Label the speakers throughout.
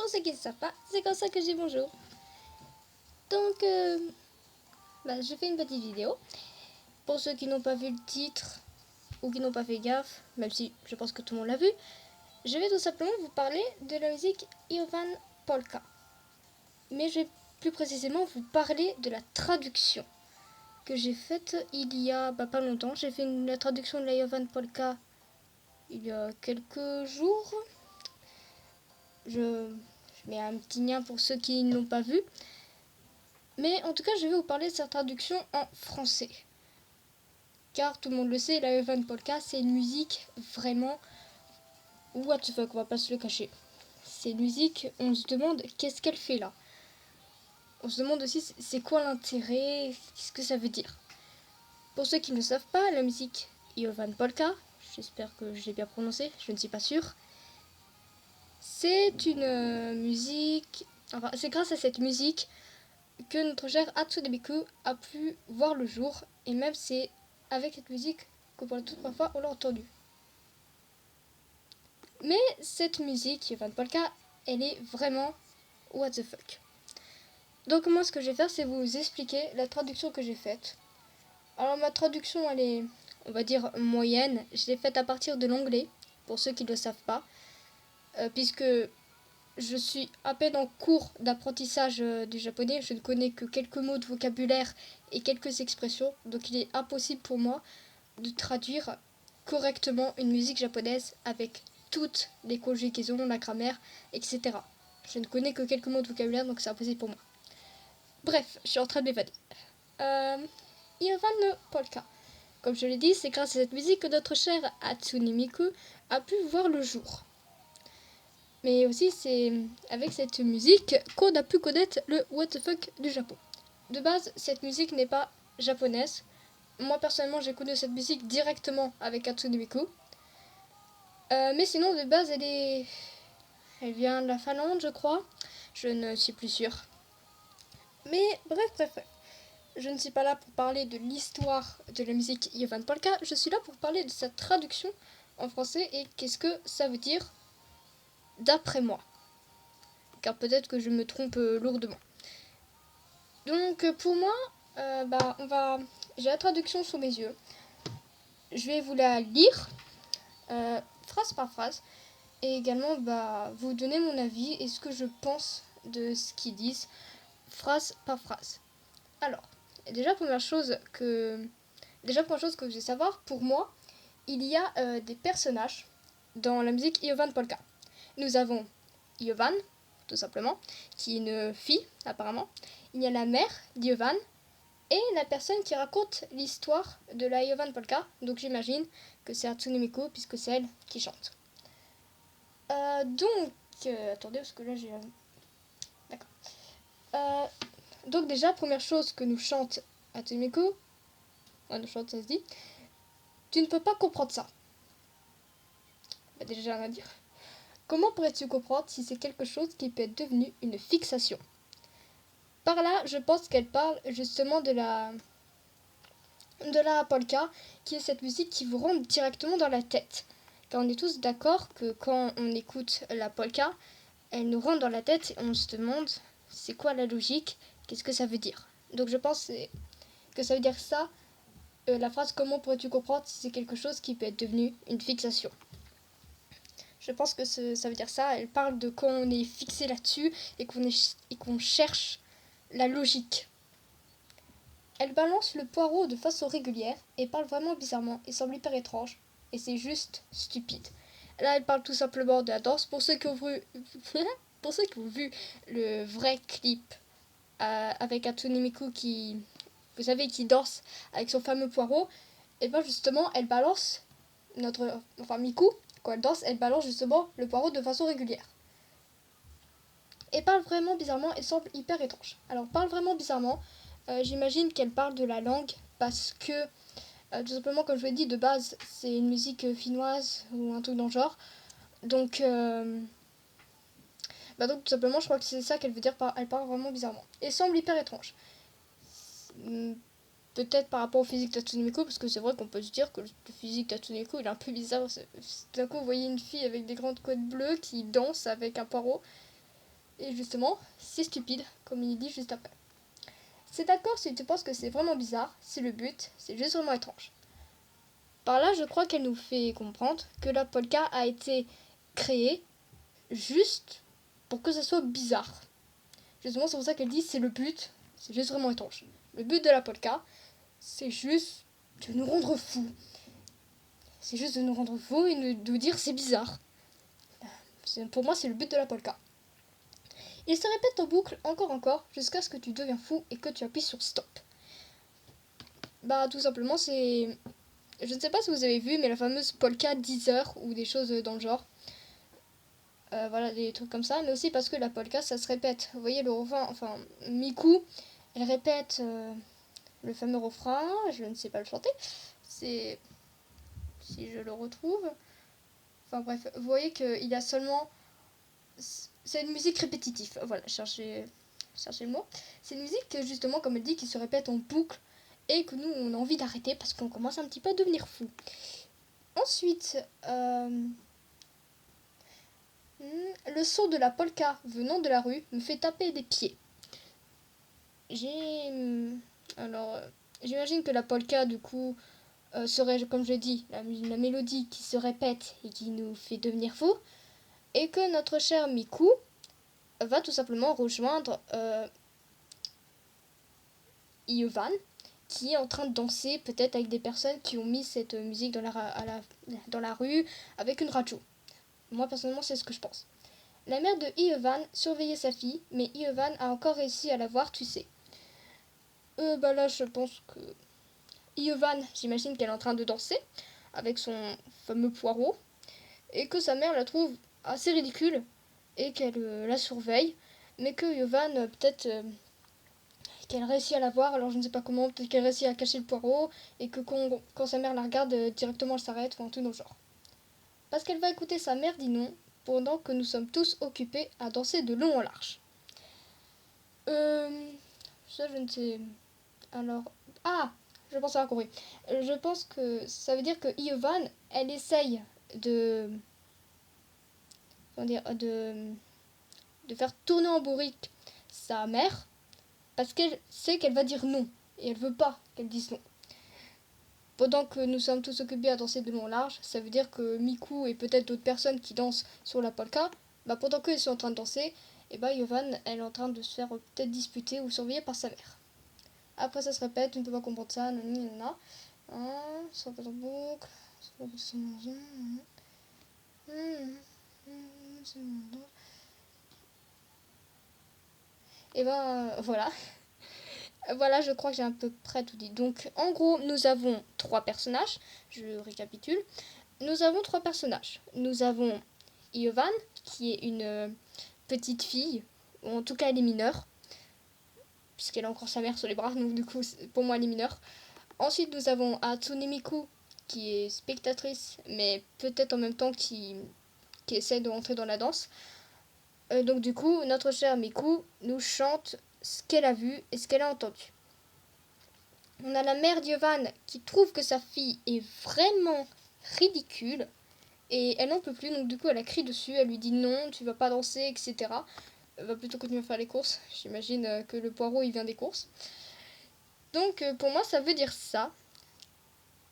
Speaker 1: Pour ceux qui ne savent pas, c'est comme ça que je dis bonjour. Donc, je fais une petite vidéo. Pour ceux qui n'ont pas vu le titre ou qui n'ont pas fait gaffe, même si je pense que tout le monde l'a vu, je vais tout simplement vous parler de la musique Jovan Polka. Mais je vais plus précisément vous parler de la traduction que j'ai faite il y a pas longtemps. J'ai fait la traduction de la Jovan Polka il y a quelques jours. Je mets un petit lien pour ceux qui ne l'ont pas vu. Mais en tout cas, je vais vous parler de sa traduction en français. Car tout le monde le sait, la Jovan Polka, c'est une musique vraiment what the fuck, on va pas se le cacher. C'est une musique, on se demande qu'est-ce qu'elle fait là. On se demande aussi c'est quoi l'intérêt, qu'est-ce que ça veut dire. Pour ceux qui ne savent pas, la musique Jovan Polka, j'espère que je l'ai bien prononcé, je ne suis pas sûre. C'est une musique, enfin c'est grâce à cette musique que notre cher Hatsune Miku a pu voir le jour, et même c'est avec cette musique que pour la toute première fois on l'a entendue. Mais cette musique, Jovan Polka, elle est vraiment what the fuck. Donc moi ce que je vais faire, c'est vous expliquer la traduction que j'ai faite. Alors ma traduction, elle est, on va dire, moyenne. Je l'ai faite à partir de l'anglais, pour ceux qui ne le savent pas, puisque je suis à peine en cours d'apprentissage du japonais. Je ne connais que quelques mots de vocabulaire et quelques expressions. Donc il est impossible pour moi de traduire correctement une musique japonaise avec toutes les conjugaisons, la grammaire, etc. Je ne connais que quelques mots de vocabulaire, donc c'est impossible pour moi. Bref, je suis en train de m'évader. Jovan Polka. Comme je l'ai dit, c'est grâce à cette musique que notre cher Hatsune Miku a pu voir le jour. Mais aussi, c'est avec cette musique qu'on a pu connaître le what the fuck du Japon. De base, cette musique n'est pas japonaise. Moi, personnellement, j'ai connu cette musique directement avec Hatsune Miku. Mais sinon, de base, elle vient de la Finlande, je crois. Je ne suis plus sûre. Mais bref. Je ne suis pas là pour parler de l'histoire de la musique Jovan Polka. Je suis là pour parler de sa traduction en français et qu'est-ce que ça veut dire d'après moi. Car peut-être que je me trompe lourdement. Donc pour moi, j'ai la traduction sous mes yeux. Je vais vous la lire phrase par phrase et également vous donner mon avis et ce que je pense de ce qu'ils disent phrase par phrase. Alors, déjà première chose que vous devez savoir, pour moi, il y a des personnages dans la musique Jovan Polka. Nous avons Jovan, tout simplement, qui est une fille, apparemment. Il y a la mère d'Jovan et la personne qui raconte l'histoire de la Jovan Polka. Donc j'imagine que c'est Hatsune Miku, puisque c'est elle qui chante. Attendez, parce que là j'ai... D'accord. Donc déjà, première chose que nous chante Hatsune Miku, nous chante, ça se dit, tu ne peux pas comprendre ça. Déjà, j'ai rien à dire. Comment pourrais-tu comprendre si c'est quelque chose qui peut être devenu une fixation? Par là, je pense qu'elle parle justement de la polka, qui est cette musique qui vous rentre directement dans la tête. Car on est tous d'accord que quand on écoute la polka, elle nous rentre dans la tête et on se demande c'est quoi la logique, qu'est-ce que ça veut dire. Donc je pense que ça veut dire ça, la phrase comment pourrais-tu comprendre si c'est quelque chose qui peut être devenu une fixation. Je pense que ça veut dire ça. Elle parle de quand on est fixé là-dessus et qu'on cherche la logique. Elle balance le poireau de façon régulière et parle vraiment bizarrement et semble hyper étrange. Et c'est juste stupide. Là, elle parle tout simplement de la danse. Pour ceux qui ont vu, le vrai clip avec Hatsune Miku qui, vous savez, qui danse avec son fameux poireau, et bien justement, elle balance Miku. Quand elle danse, elle balance justement le poireau de façon régulière. Et parle vraiment bizarrement et semble hyper étrange. Alors, parle vraiment bizarrement, j'imagine qu'elle parle de la langue parce que, tout simplement, comme je vous l'ai dit, de base, c'est une musique finnoise ou un truc dans le genre. Donc, tout simplement, je crois que c'est ça qu'elle veut dire par elle parle vraiment bizarrement. Et semble hyper étrange. Peut-être par rapport au physique d'Hatsune Miku, parce que c'est vrai qu'on peut se dire que le physique d'Hatsune Miku il est un peu bizarre. D'un coup, vous voyez une fille avec des grandes côtes bleues qui danse avec un poireau. Et justement, c'est stupide, comme il dit juste après. C'est d'accord si tu penses que c'est vraiment bizarre, c'est le but, c'est juste vraiment étrange. Par là, je crois qu'elle nous fait comprendre que la polka a été créée juste pour que ça soit bizarre. Justement, c'est pour ça qu'elle dit c'est le but, c'est juste vraiment étrange. Le but de la polka, c'est juste de nous rendre fous. C'est juste de nous rendre fous et de nous dire c'est bizarre. Pour moi, c'est le but de la polka. Il se répète en boucle encore jusqu'à ce que tu deviens fou et que tu appuies sur stop. Bah tout simplement c'est... Je ne sais pas si vous avez vu mais la fameuse polka 10 heures ou des choses dans le genre. Voilà des trucs comme ça. Mais aussi parce que la polka ça se répète. Vous voyez le refrain, enfin Miku elle répète le fameux refrain. Je ne sais pas le chanter. C'est... Si je le retrouve. Enfin bref, vous voyez qu'il a seulement... C'est une musique répétitive. Voilà, cherchez le mot. C'est une musique, justement, comme elle dit, qui se répète en boucle et que nous, on a envie d'arrêter parce qu'on commence un petit peu à devenir fou. Ensuite, le son de la polka venant de la rue me fait taper des pieds. Alors, j'imagine que la polka, du coup, serait, comme je l'ai dit, la mélodie qui se répète et qui nous fait devenir fou. Et que notre cher Miku va tout simplement rejoindre Iovan, qui est en train de danser peut-être avec des personnes qui ont mis cette musique dans la rue avec une radio. Moi personnellement c'est ce que je pense. La mère de Iovan surveillait sa fille, mais Iovan a encore réussi à la voir, tu sais. Bah là je pense que Iovan, j'imagine qu'elle est en train de danser avec son fameux poireau et que sa mère la trouve assez ridicule et qu'elle la surveille, mais que Iovan peut-être qu'elle réussit à la voir, alors je ne sais pas comment, peut-être qu'elle réussit à cacher le poireau, et que quand sa mère la regarde, directement elle s'arrête, ou un truc dans le genre. Parce qu'elle va écouter sa mère dit non, pendant que nous sommes tous occupés à danser de long en large. Ça je ne sais... Alors... Ah, je pense avoir compris. Je pense que ça veut dire que Iovan, elle essaye de... Comment dire, de faire tourner en bourrique sa mère, parce qu'elle sait qu'elle va dire non, et elle veut pas qu'elle dise non. Pendant que nous sommes tous occupés à danser de long en large, ça veut dire que Miku et peut-être d'autres personnes qui dansent sur la polka, bah pendant qu'ils sont en train de danser, et bah Yovan, elle est en train de se faire peut-être disputer ou surveiller par sa mère. Après ça se répète, tu ne peux pas comprendre ça, nanana. Ça répète en boucle, ça répète son maison. Et ben voilà. Voilà, je crois que j'ai à peu près tout dit. Donc, en gros, nous avons trois personnages. Je récapitule. Nous avons trois personnages. Nous avons Iovan, qui est une petite fille, ou en tout cas elle est mineure, puisqu'elle a encore sa mère sur les bras, donc du coup, pour moi, elle est mineure. Ensuite, nous avons Hatsune Miku, qui est spectatrice, mais peut-être en même temps qui essaie de rentrer dans la danse. Donc du coup, notre chère Miku nous chante ce qu'elle a vu et ce qu'elle a entendu. On a la mère d'Yovan qui trouve que sa fille est vraiment ridicule et elle n'en peut plus, donc du coup elle a crié dessus, elle lui dit non, tu vas pas danser, etc. Elle va plutôt continuer à faire les courses, j'imagine que le poireau il vient des courses. Donc pour moi ça veut dire ça,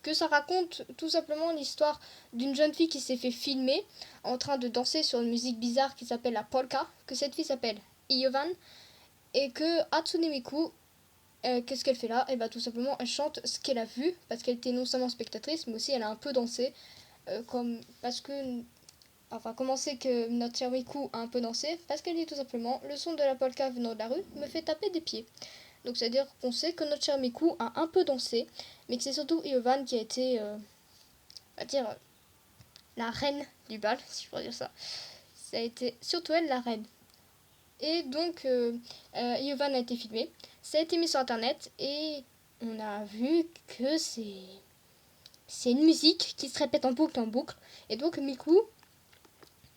Speaker 1: que ça raconte tout simplement l'histoire d'une jeune fille qui s'est fait filmer en train de danser sur une musique bizarre qui s'appelle la polka, que cette fille s'appelle Iovan, et que Hatsune Miku, qu'est-ce qu'elle fait là? Et bah tout simplement elle chante ce qu'elle a vu, parce qu'elle était non seulement spectatrice mais aussi elle a un peu dansé, parce que comment c'est que notre chère Miku a un peu dansé? Parce qu'elle dit tout simplement le son de la polka venant de la rue me fait taper des pieds. Donc c'est à dire qu'on sait que notre chère Miku a un peu dansé, mais que c'est surtout Iovan qui a été on va dire la reine du bal, si je pourrais dire ça. Ça a été surtout elle la reine. Et donc Iovan a été filmé, ça a été mis sur internet et on a vu que c'est une musique qui se répète en boucle. Et donc Miku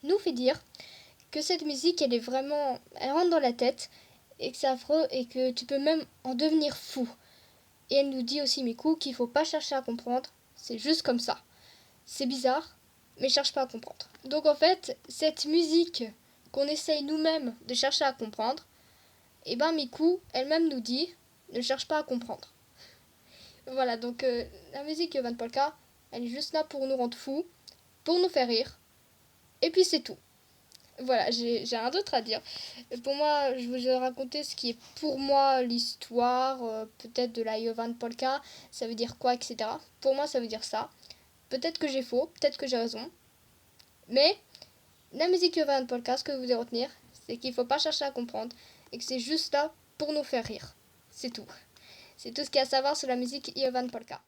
Speaker 1: nous fait dire que cette musique elle rentre dans la tête et que c'est affreux et que tu peux même en devenir fou. Et elle nous dit aussi Miku qu'il faut pas chercher à comprendre, c'est juste comme ça. C'est bizarre, mais cherche pas à comprendre. Donc en fait, cette musique qu'on essaye nous-mêmes de chercher à comprendre, et ben Miku elle-même nous dit ne cherche pas à comprendre. Voilà, donc la musique Van Polka, elle est juste là pour nous rendre fous, pour nous faire rire, et puis c'est tout. Voilà, j'ai rien d'autre à dire. Pour moi, je vous ai raconté ce qui est pour moi l'histoire, peut-être de la Jovan Polka, ça veut dire quoi, etc. Pour moi, ça veut dire ça. Peut-être que j'ai faux, peut-être que j'ai raison. Mais la musique Jovan Polka, ce que vous devez retenir, c'est qu'il ne faut pas chercher à comprendre et que c'est juste là pour nous faire rire. C'est tout. C'est tout ce qu'il y a à savoir sur la musique Jovan Polka.